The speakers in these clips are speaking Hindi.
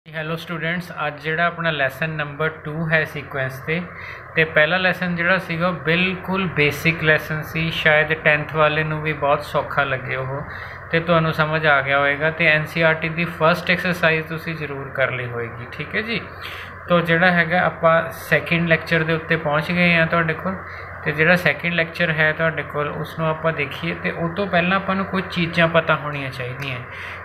हेलो स्टूडेंट्स, अज जिहड़ा अपना लैसन नंबर 2 है सीक्वेंस ते पहला लैसन जिहड़ा सीगा बिल्कुल बेसिक लैसन सी। शायद 10th वाले नूं भी बहुत सौखा लगे वो तो तुहानूं समझ आ गया होएगा। तो NCERT की फस्ट एक्सरसाइज तुसीं जरूर कर ली होएगी। ठीक है जी। तो जिहड़ा हैगा आपां सैकेंड लैक्चर दे उत्ते पहुँच गए हैं तुहाडे कोल। तो जिहड़ा सैकेंड लैक्चर है तुहाडे कोल उसनूं आपां देखीए तो उस तो पहलां आपां नूं कुछ चीज़ां पता होणीआं चाहीदियां।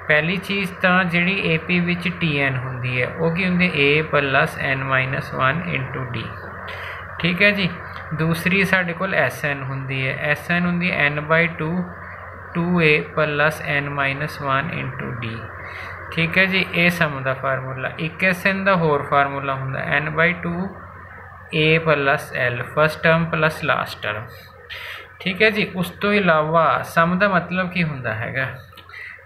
पहली चीज़ तो जिहड़ी AP विच TN हुंदी है वो की हुंदी A + N-1 × D। ठीक है जी। दूसरी साडे कोल SN हुंदी है। SN हुंदी N/2 2A + N-1 × D। ठीक है जी। ये सम का फार्मूला। एक SN का होर फार्मूला हुंदा N/2 A + L first term plus last term. ठीक है जी। उस तो इलावा सम का मतलब की हुंदा हैगा,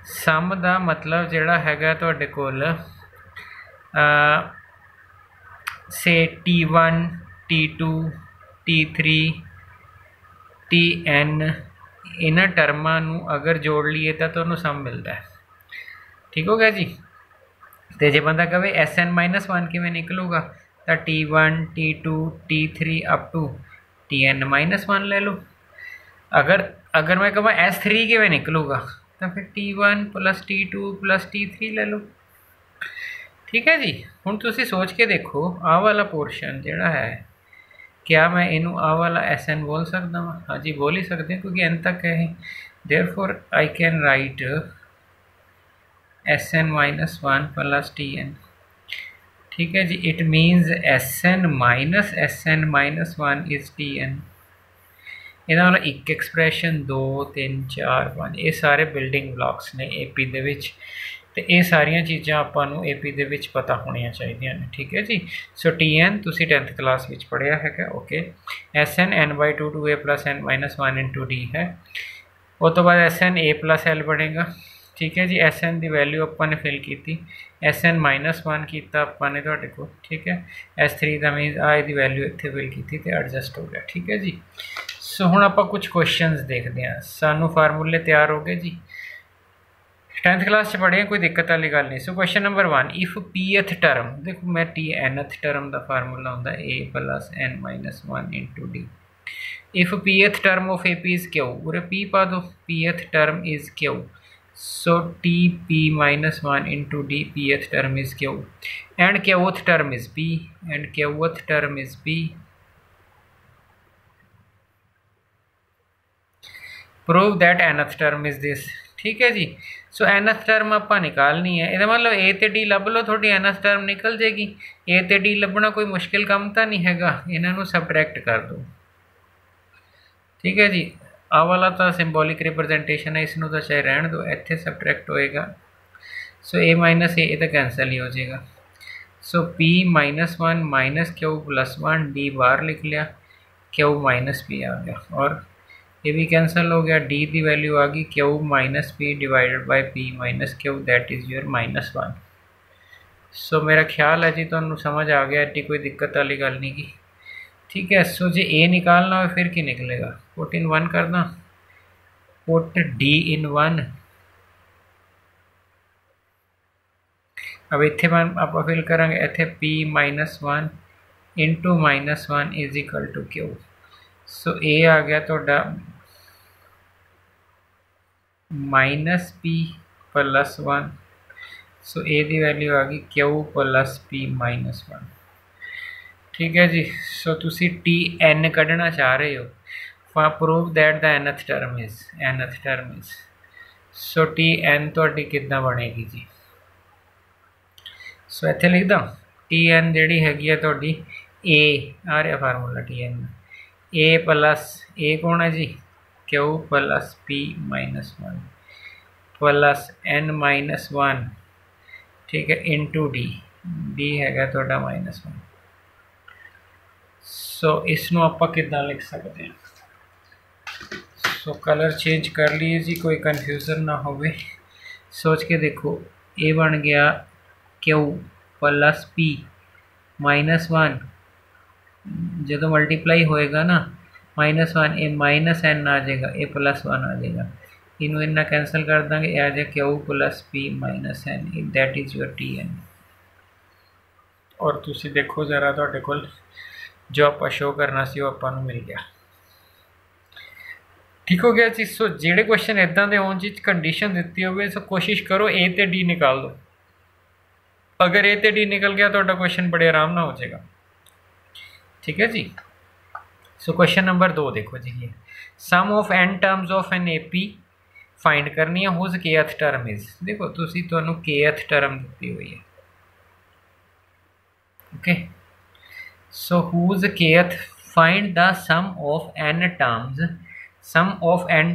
सम का मतलब जिहड़ा हैगा तुहाडे कोल से T1 T2 T3 TN इन्हां टर्मां नूं अगर जोड़ लीए तो तुहानूं सम मिलता है। ठीक हो गया जी। तो जे बंदा कहे SN-1 किवें निकलूगा तो T1 T2 T3 up to TN-1 ले लो। अगर मैं कहूँ S3 किवें निकलूगा तो फिर T1 + T2 + T3 ले लो। ठीक है जी। हुण तुसीं सोच के देखो आ वाला पोर्शन जिहड़ा है, क्या मैं इनू आ वाला SN बोल सकता हाँ? हाँ जी, बोल ही सकते हैं क्योंकि N तक है। Therefore I can write SN-1 + TN। ठीक है जी। It means SN-1 is TN। इहदा मतलब एक एक्सप्रैशन 2 3 4 5 ये सारे बिल्डिंग ब्लॉक्स ने AP दे विच। तो ये सारिया चीज़ां आपां नूं AP दे विच पता होनियां चाहिदियां ने। ठीक है जी। सो TN तुसीं 10th क्लास विच पढ़िया है। Okay. SN N/2 2A + N-1 × D है। उस तो बाद SN A + L बनेगा। ठीक है जी। SN की वैल्यू आपां ने फिल की, SN-1 किया आपां ने तुहाडे कोल। ठीक है। S3 का मीनस आ इहदी वैल्यू इत्थे फिल की तो एडजस्ट हो गया। ठीक है जी। सो हुण आपां कुछ क्वेश्चनस देखते हैं। सानू फार्मूले तैयार हो गए जी। 10th क्लास पढ़े, कोई दिक्कत वाली गल नहीं। So question number 1, if Pth term, देखो मैं Tnth टर्म का फार्मूला होंदा A + N-1 × D। If Pth term of AP is Q, उरे P पा दो, Pth term is Q। So Tp-1 × D Pth term is Q and Qth term is P and Qth term is P। Prove that nth term is this. ठीक है जी। सो nth टर्म आप निकालनी है। इसका मतलब A तो D लभ लो, थोड़ी nth टर्म निकल जाएगी। A तो D लभना कोई मुश्किल काम तो नहीं हैगा। इन्हों सबट्रैक्ट कर दो। ठीक है जी। आ वाला तो सिंबॉलिक रिप्रजेंटेशन है, इसनों तो चाहे रहन दो, इत्थे सबट्रैक्ट होएगा। सो A - A तो कैंसल ही हो जाएगा। सो P-1 - Q + 1 D बाहर लिख लिया, Q - P आ गया और ये भी कैंसल हो गया। D की वैल्यू आ गई Q - P / P - Q, that is your -1। सो मेरा ख्याल है जी तुहानू समझ आ गया, एडी कोई दिक्कत वाली गल नहीं की। ठीक है। सो जे A निकालना हो फिर की निकलेगा, पुट इन 1 करना, पुट D इन 1। अब इत्थे आप फिल करांगे, इत्थे P - 1 × -1 = Q। सो A आ गया तुहाडा -P + 1। सो A की वैल्यू आ गई Q + P - 1। ठीक है जी। सो तुसी TN कढ़ना चाह रहे हो, for prove that the nth term is. So TN तुहाडी किद्दां बनेगी जी। सो इत्थे लिख दा TN जिहड़ी हैगी है तुहाडी A आ रहा फार्मूला TN A + A कौन है जी, Q + P - 1 प्लस N-1। ठीक है, इंटू D हैगा तुहाडा -1। सो इसनों आपां किद्दां लिख सकते हैं। सो कलर चेंज कर लीजिए जी, कोई कन्फ्यूजन ना होवे। सोच के देखो, A बन गया Q + P - 1, जो मल्टीप्लाई होएगा ना -1, ये -N आ जाएगा, ये +1 आ जाएगा। इनू कैंसल कर देंगे, आ जाए Q + P - N, that is your TN। और तुसी देखो जरा तुहाडे कोल जो आपां शो करना सी वो आपां नूं मिल गया। ठीक हो गया जी। सो जेडे क्वेश्चन इदां दे होण जिस कंडीशन दित्ती होवे सो कोशिश करो ए ते डी निकाल दो। अगर ए ते डी निकल गया तो क्वेश्चन बड़े आराम ना हो जाएगा। ठीक है जी। सो क्वेश्चन नंबर 2 देखो जी, ये sum of n terms of an AP find करनी है हुज केथ टर्म इज। देखो तुसी तुहानू केथ टर्म दी हुई है। Okay so whose kth find the sum of n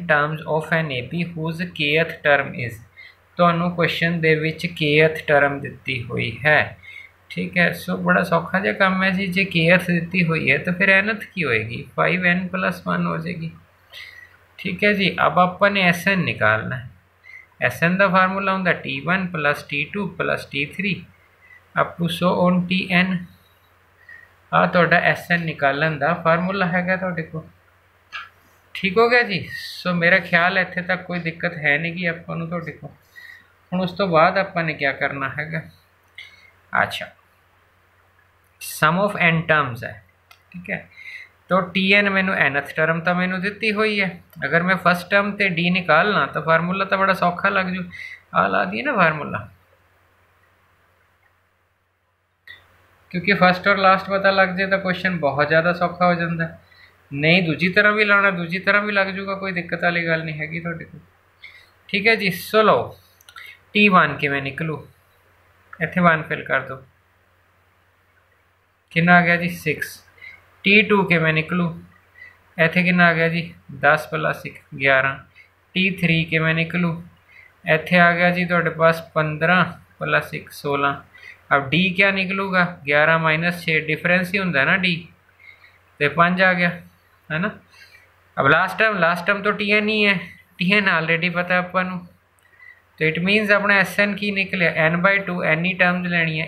terms of an AP whose kth term is. ਤੁਹਾਨੂੰ क्वेश्चन ਦੇ ਵਿੱਚ kth टर्म ਦਿੱਤੀ हुई है। ठीक है सो बड़ा सौखा जिहा काम है जी। जे kth ਦਿੱਤੀ हुई है तो फिर nth की होएगी 5n+1 हो जाएगी। ठीक है जी। अब अपन ने Sn निकालना है। Sn का फार्मूला होंगे T1 + T2 + T3 up to so on Tn। आ तुहाडा Sn निकालन का फार्मूला हैगा तुहाडे कोल। ठीक हो गया जी। सो मेरा ख्याल इत्थे तक कोई दिक्कत है नहीं कि आपां नूं तुहाडे कोल। हुण उस तो बाद आपां ने क्या करना हैगा। अच्छा सम ऑफ एन टर्म्स है। ठीक है तो टी एन मैनू nth टर्म तो मैनू दी हुई है। अगर मैं फर्स्ट टर्म ते डी निकालना तो फार्मूला तो बड़ा सौखा लग जू। आ ला दिए ना फार्मूला, क्योंकि फर्स्ट और लास्ट पता लग जाए तो क्वेश्चन बहुत ज़्यादा सौखा हो जाता है। नहीं दूजी तरह भी लाना, दूजी तरह भी लग जूगा, कोई दिक्कत वाली गल नहीं हैगी तुहाडे कोल। ठीक है जी। सो लो T1 किवें निकलू, इत्थे 1 फिल कर दो, कितना आ गया जी 6। T2 किवें निकलू, इत्थे कितना आ गया जी 10 + 1 11। T3 किवें निकलू, इत्थे आ गया जी तुहाडे पास 15 + 1 16। अब D क्या निकलूगा 11 - 6, डिफरेंस ही होंदा है ना D, तो 5 आ गया है ना। अब लास्ट टर्म तो Tn ही है, Tn ऑलरेडी पता है अपन नूं, तो इट मीनस अपना Sn की निकलिया n/2 एनी टर्म्स लैनी है।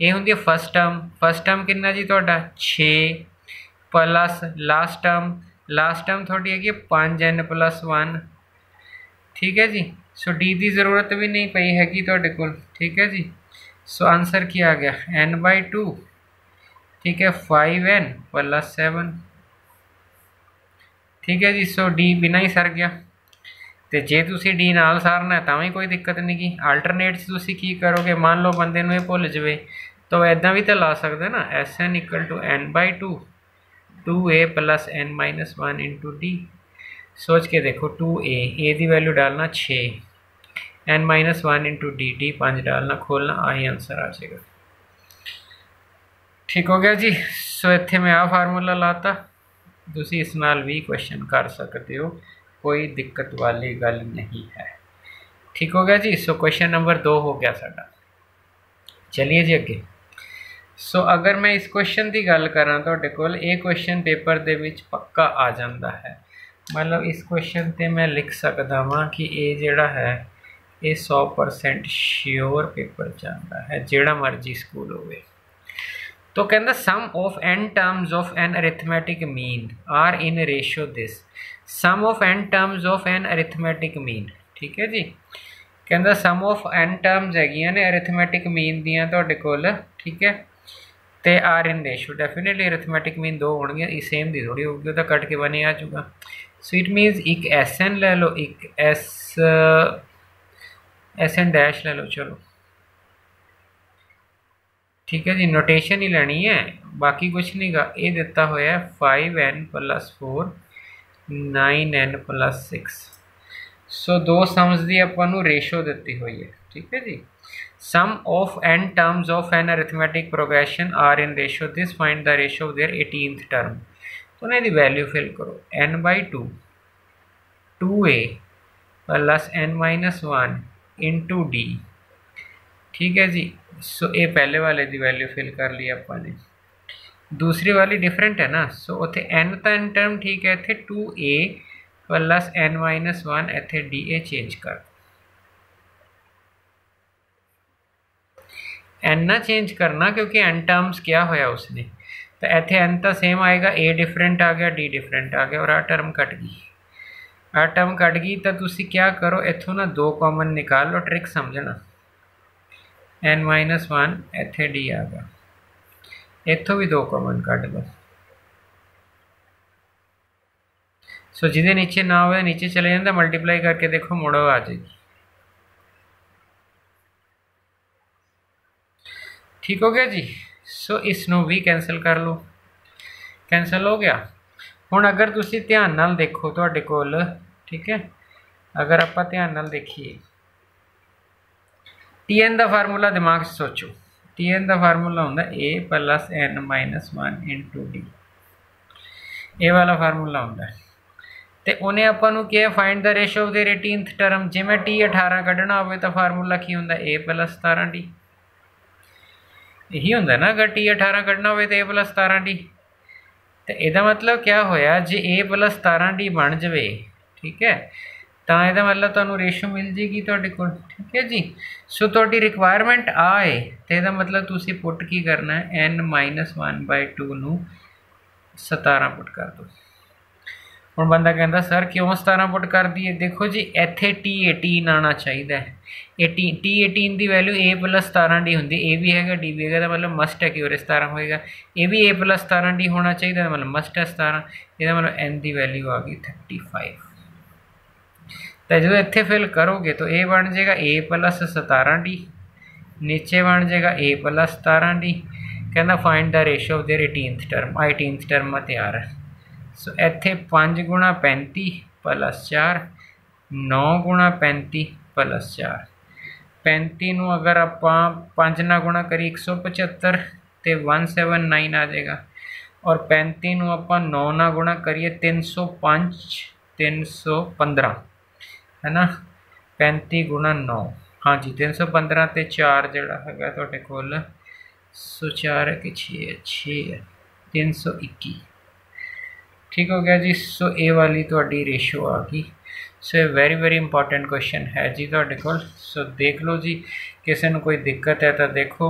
ए होंगी है फर्स्ट टर्म कितना जी तुहाडा 6 प्लस लास्ट टर्म थोड़ी है 5n+1। ठीक है जी। सो डी की जरूरत भी नहीं पई हैगी तुहाडे कोल। ठीक है जी। सो आंसर क्या आ गया n/2। ठीक है 5n+7। ठीक है जी। सो डी बिना ही सर गया। तो जे तुसी डी नाल सारना है तो भी कोई दिक्कत नहीं की। आल्टरनेट तुसी की करोगे, मान लो बंदे नूं भुल जाए तो इदा भी तो ला सकते ना Sn = n/2 2a + n-1 × d। सोच के देखो 2a की वैल्यू डालना 6 n-1 × d 5 डालना, खोलना, आई आंसर आ जाएगा। ठीक हो गया जी। सो इत्थे मैं आ फार्मूला लाता, तुसी इस नाल भी क्वेश्चन कर सकते हो, कोई दिक्कत वाली गल नहीं है। ठीक हो गया जी। सो क्वेश्चन नंबर 2 हो गया साडा। चलिए जी अगे। सो अगर मैं इस क्वेश्चन की गल करा तुहाडे कोल, ये क्वेश्चन पेपर दे विच पक्का आ जाता है। मतलब इस क्वेश्चन ते मैं लिख सकदा वां कि ये जिहड़ा है ये 100% श्योर पेपर जाता है, जिहड़ा मर्जी स्कूल होवे। तो कहता sum of n terms of an arithmetic mean are in ratio this. Sum of n terms of an arithmetic mean. ठीक है जी। कहता सम ऑफ n टर्म्स हैगियां ने अरिथमैटिक मीन दियां तुहाडे कोल। ठीक है तो are in ratio, definitely arithmetic mean 2 होणगियां, सेम दी थोड़ी होगी, वो तो कट के बने आ जाऊगा। सो इट मीनस एक Sn ले लो, एक Sn डैश ले लो, चलो ठीक है जी। नोटेशन ही लेनी है, बाकी कुछ नहीं गा। ये दिता होया 5n+4 9n+6। सो 2 सम्स की अपन रेशो दी हुई है। ठीक है जी। Sum of n terms of an arithmetic progression are in ratio this, find the ratio of their 18th term. तो ना यदि वैल्यू फिल करो n/2 2a + n-1 × d। ठीक है जी। सो ये पहले वाले की वैल्यू फिल कर ली अपने, दूसरी वाली डिफरेंट है ना। सो उत्थे n तो n टर्म ठीक है, इतने 2a + n-1 इतने da चेंज कर, n ना चेंज करना क्योंकि n टर्म्स क्या होया उसने, तो इतने n तो सेम आएगा, a डिफरेंट आ गया, d डिफरेंट आ गया, और आ टर्म कट गई। आ टर्म कट गई तो तुसी क्या करो, इथों ना 2 कॉमन निकाल लो। ट्रिक समझना, n-1 ਇੱਥੇ d ਆ ਗਿਆ, ਇੱਥੋਂ भी 2 कॉमन ਕੱਢ ਲਓ। सो जिदे नीचे ना हो नीचे चले जाता, मल्टीप्लाई करके देखो मुड़ो आ जाएगी। ठीक हो गया जी। सो इसनों भी कैंसल कर लो, कैंसल हो गया। हुण अगर तुसी ध्यान नाल देखो तुहाडे कोल, ठीक है, अगर आपां ध्यान नाल देखिए TN का फार्मूला दिमाग सोचो, TN का फार्मूला होंदा A plus n-1 into D, ये वाला फार्मूला होंदा है। तो उन्हें आपां क्या find the ratio of the 18th term, जे मैं T18 कढ़ना हो तो फार्मूला की होंदा A प्लस 17D, यही होंदा ना। अगर T18 कढ़ना हो तो A प्लस 17D, तो यदा मतलब क्या होया, जे A प्लस 17D बन जाए, ठीक है, तो यदा मतलब तुहानूं रेशो मिल जाएगी तुहाडे कोल। ठीक है जी। सो तुहाडी रिक्वायरमेंट आए तो यदा मतलब तुसीं पुट की करना है, n-1/2 नूं 17 पुट कर दो। ਹੁਣ ਬੰਦਾ ਕਹਿੰਦਾ सर क्यों 17 पुट कर दिए, देखो जी ਇੱਥੇ T18 आना चाहिए है, T18 की वैल्यू A प्लस 17D होंगी, A भी है D भी है, तो मतलब मस्ट है कि और 17 होएगा, ये भी A प्लस 17D होना चाहिए, मतलब मस्ट है 17, ये मतलब N की वैल्यू आ गई 35। तो जो इतने फिल करोगे तो A बन जाएगा A प्लस 17D, नीचे बन जाएगा A प्लस 17D, कहना find the ratio of their 18th term, 18th term तैयार है। सो इत्थे 5 गुणा 35 प्लस 4, 9 गुणा 35 प्लस 4, 35 नूं अगर आप 5 ना गुणा करिए 175 तो 179 आ जाएगा, और 35 नूं आप 9 ना गुणा करिए 305, 315 है ना, 35 गुणा 9, हाँ जी 315 तो 4 जोड़ा है तुहाडे कोल, सो 4 है कि 6 है 321। ठीक हो गया जी। सो ए वाली तुहाडी रेशो आ गई। सो ये वेरी इंपॉर्टेंट क्वेश्चन है जी तुहाडे कोल। सो देख लो जी, किसी को कोई दिक्कत है तो देखो,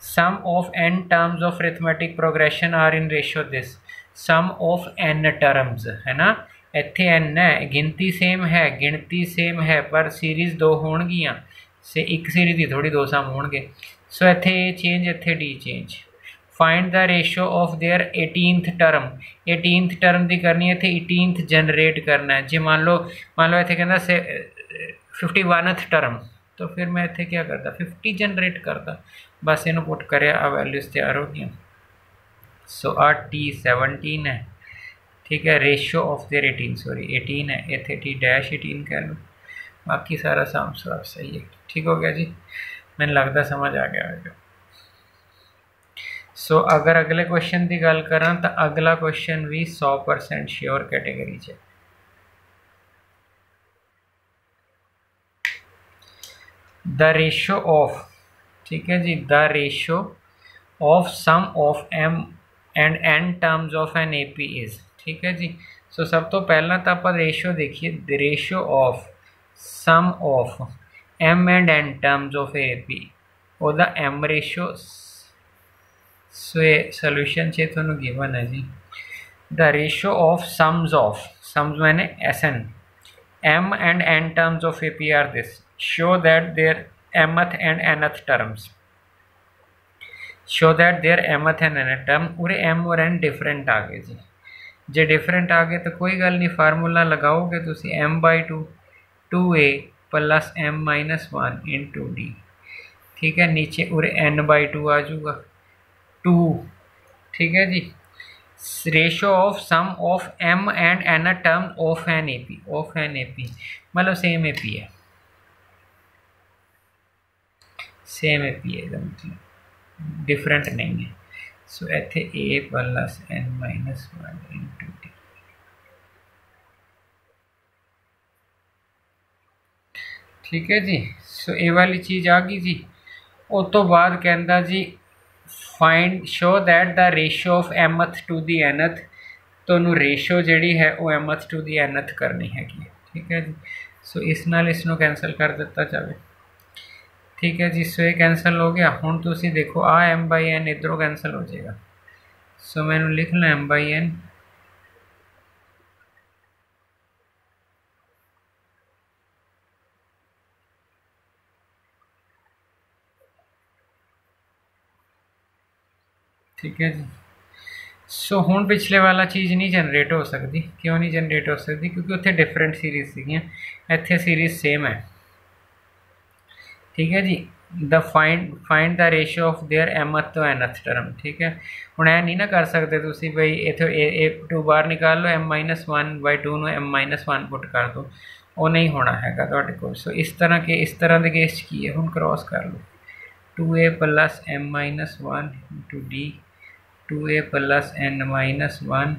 sum of n terms of arithmetic progression are in ratio this, sum of n terms है ना, इत्थे n है, गिनती सेम है पर सीरीज़ 2 होणगियां, से एक सीरीज़ ही थोड़ी 2 सम होणगे। सो इत्थे ए चेंज, इत्थे D change. Find the ratio of their 18th term, 18th term की करनी है, इतने 18th जनरेट करना है जी। मान लो इतने कहना से 51th टर्म, तो फिर मैं इतने क्या करता 50 जनरेट करता, बस इन्हों पुट कर वैल्यूज तैयार हो गई। सो T17 है, ठीक है, रेशो ऑफ देयर 18 है, इतने T-18 कह लो, बाकी सारा साम साफ सही है। ठीक हो गया जी, मैंने लगता समझ आ गया होगा। सो अगर अगले क्वेश्चन की गल करा तो अगला क्वेश्चन भी 100% श्योर कैटेगरी च, द रेशो ऑफ, ठीक है जी, the ratio of sum of m and n terms of an AP is, ठीक है जी। सो सब तो पहला तो आप रेशो देखिए, the ratio of sum of m and n terms of AP, ओदा m रेशो। सो ये सोल्यूशन से थोड़ा गिवन है जी, द रेशो ऑफ सम्स मैंने SN, m and n terms of AP are this, show that their mth and nth terms, show that their mth and nth term, पूरे m और n डिफरेंट आ गए जी। जे डिफरेंट आ गए तो कोई गल नहीं, फार्मूला लगाओगे तुसी m/2 2a plus m-1 into d, ठीक है, नीचे उरे n/2 आ जाऊगा 2, ठीक है जी। Ratio of sum of m and n term of an AP, मतलब सेम AP है, सेम AP है, मतलब डिफरेंट नहीं है। सो इत्थे a plus n-1 into d, ठीक है जी। सो ये वाली चीज़ आ गई जी। उस तो बाद कहता जी find show that the ratio of mth to the nth, तो रेशो जी है वो mth टू दी nth करनी हैगी, ठीक है जी। सो इस नाल इसनों कैंसल कर दिता जाए, ठीक है जी। सो ये कैंसल हो गया। हुण तुसी देखो आ m/n इधरों कैंसल हो जाएगा। सो मैंने लिख लो m/n, ठीक है जी। सो हुण पिछले वाला चीज़ नहीं जनरेट हो सकती। क्यों नहीं जनरेट हो सकती? क्योंकि उत्थे डिफरेंट सीरीज़ सीगियां, इत्थे सीरीज़ सेम है। ठीक है जी। The find the ratio of their mth to nth term. ठीक है, हुण ऐ नहीं ना कर सकते तुसी बई इत्थे ए टू बार निकाल लो, m-1/2 ਨੂੰ m-1 पुट कर दो, वो नहीं होना हैगा तुहाडे कोल। सो इस तरह के केस की है, हुण क्रॉस कर लो 2a plus m-1 into d, 2a plus n-1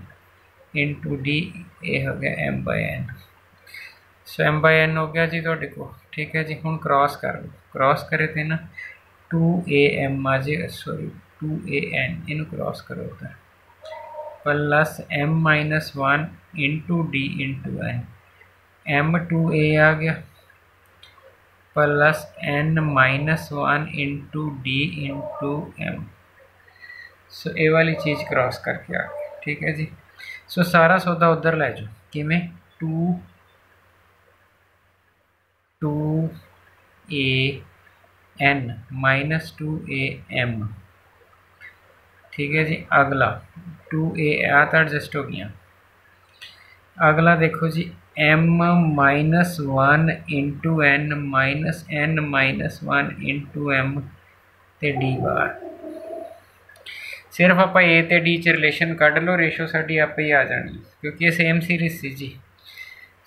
into D, ये हो गया m/n। सो m/n हो गया जी तुहाडे को। ठीक है जी, हुण क्रॉस कर लो, क्रॉस करे थे ना 2am आ जाए, सॉरी 2an, इनू क्रॉस करो उधर, plus m-1 into D into n, m2a आ गया, plus n-1 into D into m। सो ये वाली चीज़ क्रॉस करके आ गई। ठीक है जी। सो सारा सौदा उधर लै जाओ, किमें 2an माइनस 2am। ठीक है जी। अगला 2a आ तो एडजस्ट हो गया। अगला देखो जी m-1 into n minus n-1 into m ते डी बार। सिर्फ आप ए ते डी च रिलेशन कढ़ लो, रेशो साडी आपे ही आ जानी, क्योंकि ये सेम सीरीज सी जी।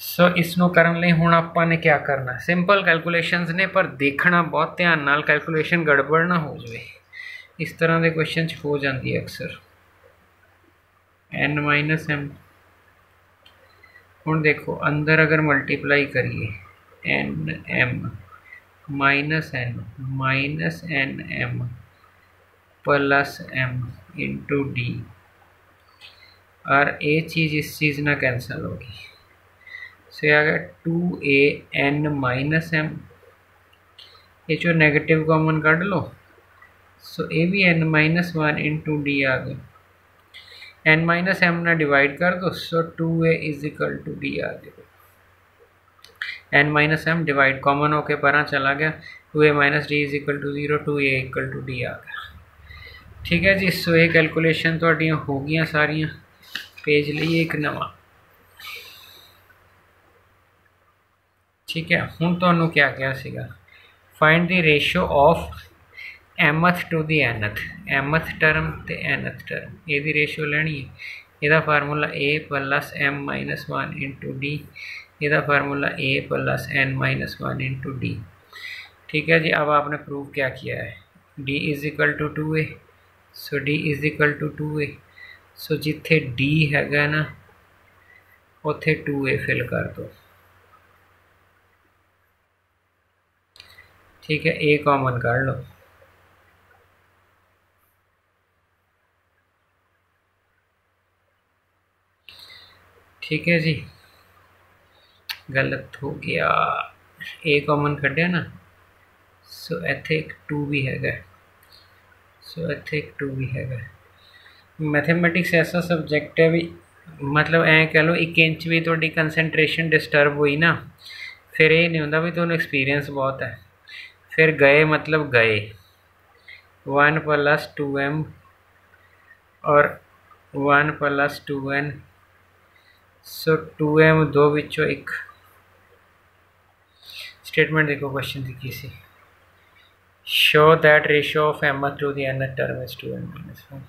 सो इसनों करने लई हुण आपां ने क्या करना, सिंपल कैलकुलेशनस ने, पर देखना बहुत ध्यान नाल, कैलकुलेशन गड़बड़ ना हो जाए। इस तरह के क्वेश्चन हो जाती है अक्सर। n-m, हुण देखो अंदर अगर मल्टीप्लाई करिए n-m minus n-m plus m into D, और ये चीज़ इस चीज़ ना कैंसल होगी। सो आ गया 2an-m, ये जो नेगेटिव कॉमन कढ़ लो। सो ये भी n-1 इंटू डी आ गया, n-m ना डिवाइड कर दो, so 2a is equal to d आ गया। n-m डिवाइड कॉमन होके परा चला गया, 2a minus d is equal to 0, 2a equal to d आ गया। ठीक है जी। सो ये कैलकुलेशन तुहाडियां हो गई सारियां। पेज लिए एक नवा। ठीक है, हुण तुहानूं क्या कहा सीगा, find the ratio of mth to the nth, mth term ते nth टर्म, ये रेशो लेनी है। यदा formula a plus m-1 into d, यदा formula a plus n-1 into d. ठीक है जी। अब आपने प्रूव क्या किया है, d is equal to 2a, so d is equal to 2a। So जिथे d हैगा ना उत्थे 2a फिल कर दो। ठीक है, a कॉमन कर लो। ठीक है जी, गलत हो गया, a कॉमन कढ़िया ना, सो इत्थे एक 2 भी हैगा, सो इत्थे एक 2 भी हैगा। मैथेमैटिक्स ऐसा सब्जैक्ट है भी, मतलब ऐ कह लो 1 इंच भी थोड़ी कंसनट्रेशन डिस्टर्ब हुई ना, फिर ये नहीं होता भी तुहानूं एक्सपीरियंस बहुत है, फिर गए मतलब गए। 1 प्लस 2m और 1 प्लस 2n, सो 2m दो विचों एक। स्टेटमेंट देखो क्वेश्चन की किसी, show that ratio of m to the n term is 2n-1।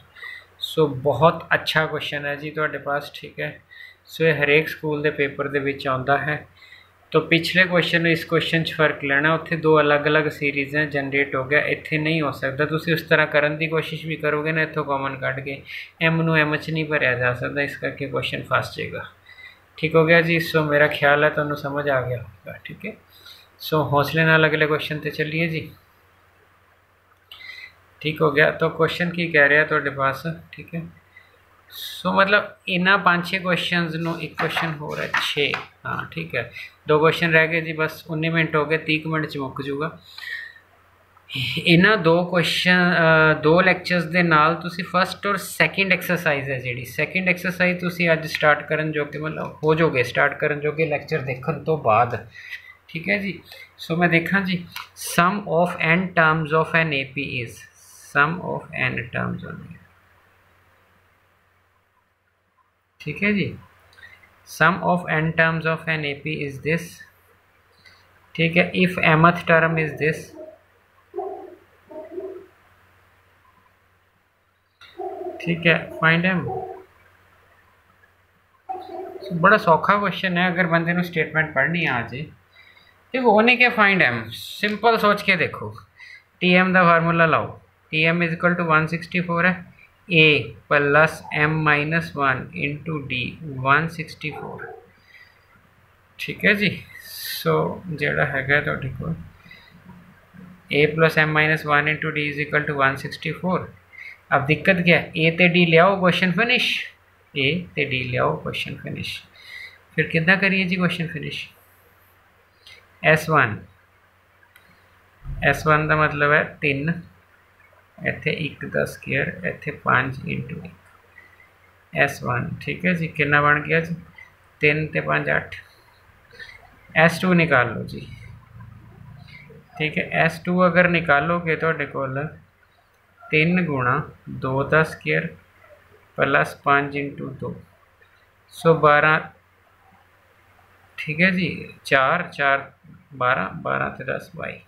So बहुत अच्छा क्वेश्चन है जी तुहाडे पास। ठीक है, सो ये हरेक स्कूल के पेपर दे विच आउंदा है। तो पिछले क्वेश्चन इस क्वेश्चन फर्क लेना, उत्थे दो अलग अलग सीरीज़ हैं, जनरेट हो गया, इत्थे नहीं हो सकता। तुसीं उस तरह करन दी कोशिश भी करोगे ना, इत्थों कॉमन कढ़ के m नूं m च नहीं भरिया जा सकता, इस करके क्वेश्चन फस जाएगा। ठीक हो गया जी। सो मेरा ख्याल है तुहानूं समझ आ गया होगा। ठीक है, सो हौसले नाल अगले क्वेश्चन ते चलिए जी। ठीक हो गया, तो क्वेश्चन की कह रहा तुहाडे पास। ठीक है, सो मतलब इन्हां 5-6 क्वेश्चन नूं एक क्वेश्चन हो रहा है 6, हाँ ठीक है, 2 क्वेश्चन रह गए जी, बस 19 मिनट हो गए, 30 मिनट च मुक जूगा। इन्हां 2 क्वेश्चन 2 लैक्चरस दे नाल तुसी फस्ट और सैकेंड एक्सरसाइज है जी, सैकेंड एक्सरसाइज तुसी अज स्टार्ट करन जोगे, मतलब हो जाओगे स्टार्ट करन जोगे लैक्चर देखने तो बाद। ठीक है जी। सो मैं देखा जी, sum of n terms of an AP is, sum of n terms of ठीक है जी। Sum of n terms of an AP is this, ठीक है। If mth term is this, ठीक है। Find m। बड़ा सौखा क्वेश्चन है, अगर बंदे ने स्टेटमेंट पढ़नी आ जाए। देखो होने के फाइंड m, सिंपल सोच के देखो। टी एम का फार्मूला लाओ, T M is equal to 164 है, a plus m minus 1 into D 164, ठीक है जी। सो जोड़ा है तो देखो a plus m minus 1 into D is equal to 164। अब दिक्कत क्या है, ए ते डी ले आओ क्वेश्चन फिनिश, ए ते डी ले आओ क्वेश्चन फिनिश। फिर कितना करिए जी क्वेश्चन फिनिश। S1 S1 का मतलब है 3, इतने 1 का स्केयर, इतने 5 इंटू 1 S1, ठीक है जी। कितना बन गया जी, 3 ते 5 8। S2 निकाल लो जी, ठीक है। S2 अगर निकालोगे तो कोल 3 गुणा 2 का स्केयर प्लस 5 इंटू 2, सो 12, ठीक है जी। 4 4 12 12 ते 10 22,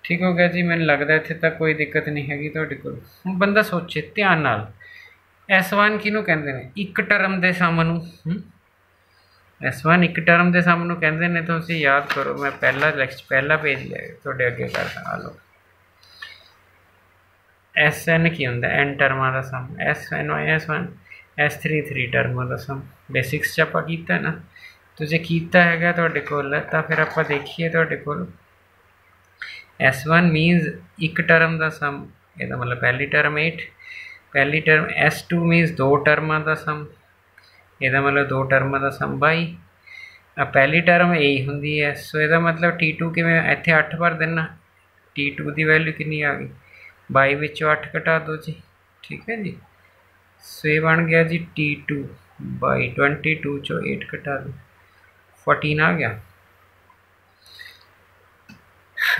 ठीक हो गया जी। मैंने लगता है इतने तक कोई दिक्कत नहीं हैगी तो हम बंदा सोचे ध्यान नाल। S1 किनू कहते हैं, एक टर्म के सम नूं, S1 एक टर्म के सम नूं कहते हैं। तो तुसीं याद करो, मैं पहला पेज तुहाडे अगे करदा, आ लो। SN की हुंदा, n टर्मां दा सम, SN -1 S3 3 टर्मां दा सम। बेसिक्स च आपां कीता ना, तो जे कीता हैगा तुहाडे कोल तां फिर आपां देखीए तुहाडे कोल S1 मीनस एक टर्म का सम, यदा मतलब पहली टर्म 8, पहली टर्म। S2 मीनस 2 टर्मां का सम, यदा मतलब 2 टर्मां का सम 22। अब पहली टर्म ए होंगी है, सो यदा मतलब T2 कि मैं इतने 8 भर देना, T2 की वैल्यू कितनी आ गई 22 विचों 8 घटा दो जी, ठीक है जी। सो ये बन गया जी T2 बाई 22 चो 8 घटा दो 14 आ गया।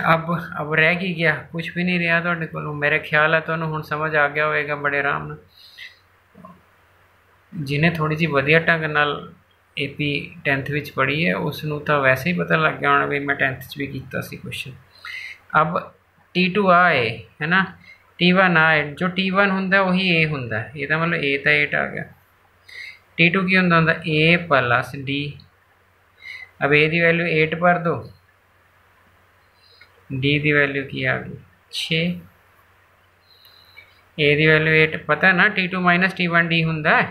अब रह की गया, कुछ भी नहीं रहा तो को। मेरे ख्याल है तो हुण समझ आ गया होएगा बड़े आराम नाल। जिन्हें थोड़ी जी वधिया ढंग नाल AP 10th विच पढ़ी है उसनूं तो वैसे ही पता लग गया होना भी मैं 10th च भी कीता सी क्वेश्चन। अब T2 है ना, T1 आए, जो T1 हुंदा वही A हुंदा, ये मतलब A तो 8 आ गया। T2 की हुंदा A प्लस D, अब A की वैल्यू 8 भर दो, डी की वैल्यू की आ गई 6, ए की वैल्यू 8, पता है ना T2 माइनस T1 डी होंगे।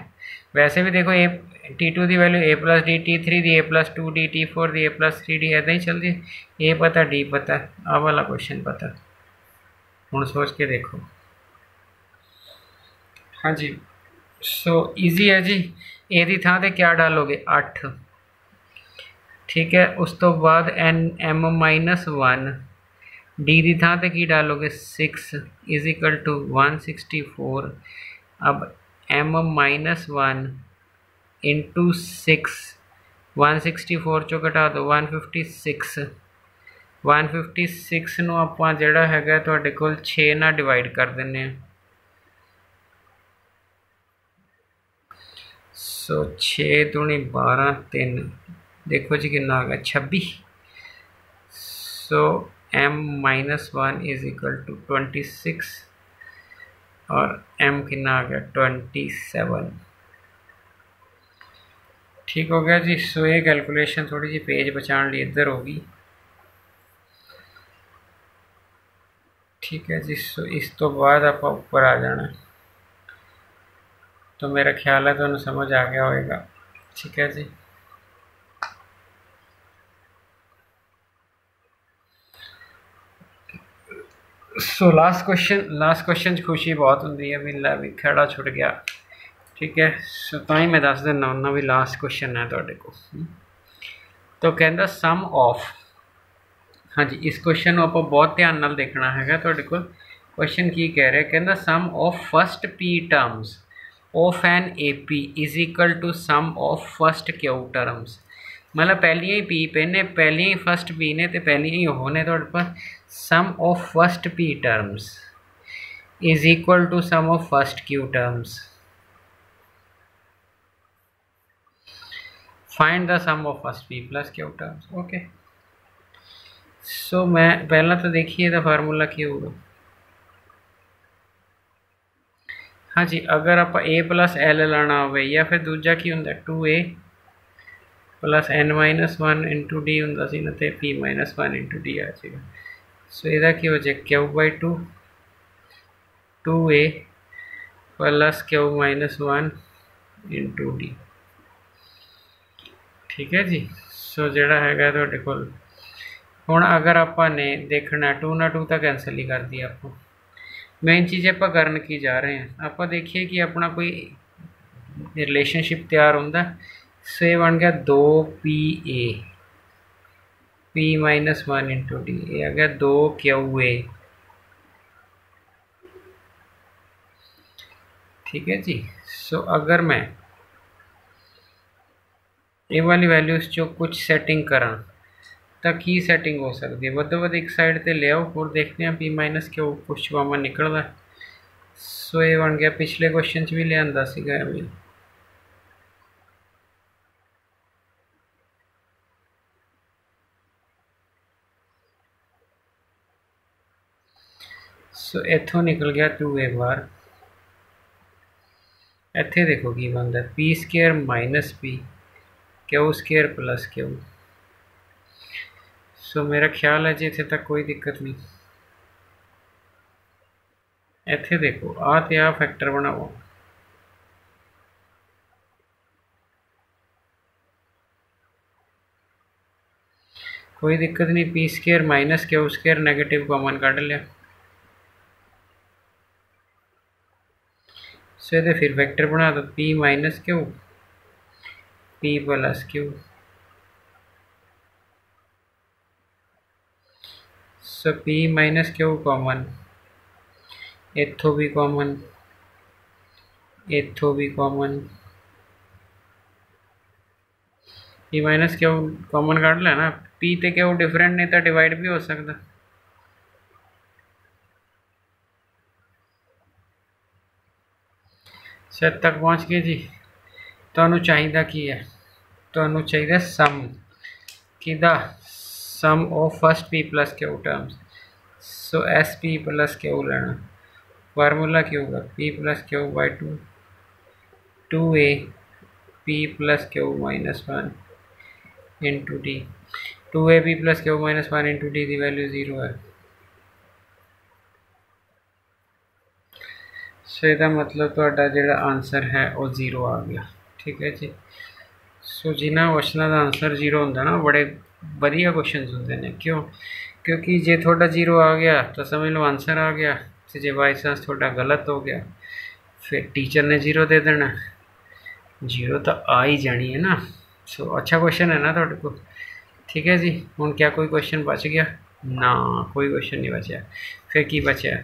वैसे भी देखो ए T2 की value A plus D, T3 की A प्लस 2 डी, T4 की A प्लस 3 डी, ऐसा ही चलती। ए पता डी पता, अब वाला क्वेश्चन पता, हूँ सोच के देखो। हाँ जी, सो ईजी है जी। ए की थां ते क्या डालोगे 8, ठीक है। उस तो बाद M -1, डी की थां ते की डालोगे 6 इज इक्वल टू 164। अब M -1 इंटू 6, 164 चो घटा दो 156, 156 नूं आपां जिहड़ा हैगा तुहाडे कोल 6 नाल डिवाइड कर दिंदे आ। सो 6 दूनी 12 3, देखो जी कितना आ गया 26। सो M -1 इज इक्वल टू 26 और M कितना आ गया 27, ठीक हो गया जी। सो ये कैलकुलेशन थोड़ी जी पेज बचाने लिए इधर होगी, ठीक है जी। सो इस तो बाद आप ऊपर आ जाना, तो मेरा ख्याल है तो समझ आ गया होगा, ठीक है जी। सो लास्ट क्वेश्चन खुशी बहुत होंगी है, भी खड़ा छुट गया, ठीक है। सो तो ही मैं दस दिना उन्ना भी लास्ट क्वेश्चन है तुहाडे को। तो कहता सम ऑफ, हाँ जी, इस क्वेश्चन को आप बहुत ध्यान नाल देखना है। तुहाडे कोल क्वेश्चन की कह रहा है, कहता sum of first P terms of an AP is equal to sum of first Q terms. मतलब पहलियां ही P पे ने, पहलियां ही फस्ट P ने, तो पहलियां ही हो ने तुहाडे पास sum of first P terms is equal to sum of first Q terms. Find the sum of first p plus q terms. Okay, so मैं पहला तो देखिए दा फार्मूला की होगा। हाँ जी, अगर आप ए प्लस एल लाना हो या फिर दूजा की होंगे 2a plus n minus one into d होंगे सी ना, तो p minus one into d आ जाएगा। सो यदा की हो जाए q by two 2a plus q minus one into d. ठीक है जी। सो जोड़ा है थोड़े को हुण अगर आपने देखना 2 ना 2 तो कैंसल ही कर दिया। आपको मेन चीज़ आप करन की जा रहे हैं, आप देखिए कि अपना कोई रिलेशनशिप तैयार होंगे। सो ये बन गया 2pa p minus one into D, ये आ गया 2qa। ठीक है जी। सो अगर मैं ये वाली वैल्यूज जो कुछ सैटिंग करा तो की सैटिंग हो सकती है, वधो एक साइड पर ले आओ और देखते हैं पी माइनस क्यों कुछ कॉमन निकलता। सो ये बन गया पिछले क्वेश्चन भी लिया सीगा भी। सो इथों निकल गया 2a बार, इतने देखो की बनता p square minus p q square plus q. So मेरा ख्याल है जी इतने तक कोई दिक्कत नहीं। इतने देखो आ तो आ फैक्टर बनाओ, कोई दिक्कत नहीं। P square minus q square negative common कढ़ लिया। सो ये फिर फैक्टर बना दो p minus q p plus q. So p minus q common, इथों भी कॉमन, इथों भी common, p minus q common कढ़ लेना। पी तो क्यू डिफरेंट नहीं तो डिवाइड भी हो सकता। सर तक पहुँच गए जी। तो चाहिए की है, तो चाहिए सम किदा sum of first p plus q terms. So s p plus q लेना, फार्मूला क्या होगा p plus q by two 2a p plus q minus one into d. 2a p plus q minus one into d की वैल्यू 0 है। सो इसका मतलब थोड़ा जो आंसर है वो 0 आ गया। ठीक है जी। सो जिन्होंने क्वेश्चनों का आंसर 0 होंगे ना बड़े वधिया क्वेश्चन होंगे ने, क्यों? क्योंकि जे थोड़ा 0 आ गया तो समझ लो आंसर आ गया, तो जे बाई चांस थोड़ा गलत हो गया फिर टीचर ने 0 दे देना। 0 तो आ ही जानी है ना। सो अच्छा क्वेश्चन है ना थोड़े को। ठीक है जी। हूँ क्या कोई क्वेश्चन बच गया? ना, कोई क्वेश्चन नहीं बचा। फिर की बचा?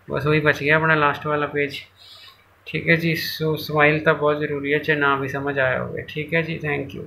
बस वही बच गया अपना लास्ट वाला पेज। ठीक है जी। सो स्माइल तो बहुत ज़रूरी है, चाहे ना भी समझ आया होगा। ठीक है जी, थैंक यू।